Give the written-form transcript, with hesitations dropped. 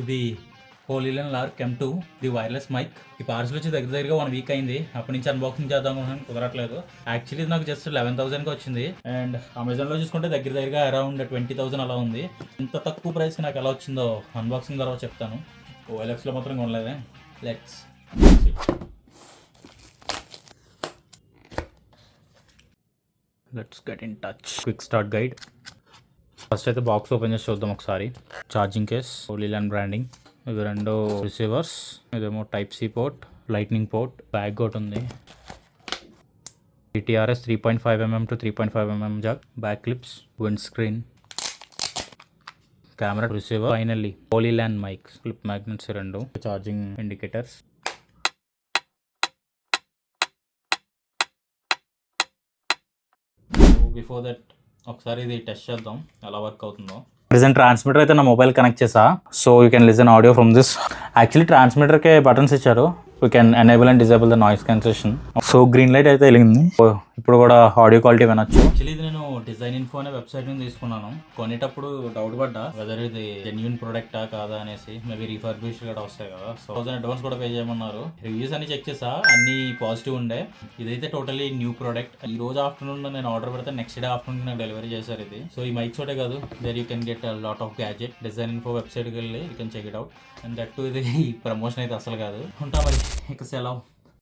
ఇది Hollyland Lark M2 the wireless mic. ఈ parcel వచ్చి దగ్గరగా 1 వీక్ అయింది. అప్పటి నుంచి అన్బాక్సింగ్ చేద్దాం అనుకున్నాను, కుదరట్లేదు. యాక్చువల్లీ ఇది నాకు జస్ట్ 11,000కి వచ్చింది. అండ్ అమెజాన్లో చూసుకుంటే దగ్గరగా అరౌండ్ 20,000 అలా ఉంది. ఇంత తక్కువ ప్రైస్కి నాకు ఎలా వచ్చిందో అన్బాక్సింగ్ తర్వాత చెప్తాను. OLXలో మాత్రం కొనలేదే. Let's get in touch. Quick start guide. First అయితే బాక్స్ ఓపెన్ చేసి చూద్దాం ఒకసారి. Charging case, Hollyland branding. ఇవి 2 రిసీవర్స్. ఇదేమో Type-C port, lightning port. Bag ఒకటి ఉంది. TRS 3.5mm to 3.5mm jack. Back clips, windscreen, camera, receiver, finally Hollyland mics, clip magnets 2, charging indicators. Before that ఒకసారి ఇది test చేద్దాం ఎలా work అవుతుందో. Present transmitter అయితే నా మొబైల్ కనెక్ట్ చేసా. So you can listen audio from this. Actually ట్రాన్స్మిటర్కే buttons ఇచ్చారు. We can enable and disable the noise cancellation. So green light అయితే వెలిగింది. ఇప్పుడు కూడా ఆడియో క్వాలిటీ వినొచ్చు. యాక్చువల్లీ ఇది నేను డిజైన్ ఇన్ఫో అనే వెబ్సైట్ నుంచి తీసుకున్నాను. కొనేటప్పుడు డౌట్ పడ్డా వెదర్ ఇది జెన్యూన్ ప్రొడక్టా కాదా అనేసి. మేబీ రీఫర్బిష్డ్ కూడా వస్తాయి కదా. సో 1000 అడ్వాన్స్ కూడా పే చేయమన్నారు. రివ్యూస్ అన్ని చెక్ చేసా, అన్ని పాజిటివ్ ఉండే. ఇదైతే టోటలీ న్యూ ప్రోడక్ట్. ఈ రోజు ఆఫ్టర్నూన్ నేను ఆర్డర్ పెడితే నెక్స్ట్ డే ఆఫ్టర్నూన్ నాకు డెలివరీ చేశారు ఇది. సో ఈ మైక్స్ ఒకటే కాదు, there you can get lot of gadget. Design info వెబ్సైట్కి వెళ్ళి you can check it out. And that to ఇది ప్రమోషన్ అయితే అసలు కాదు. ఉంటా మరి ఇక సెలవు.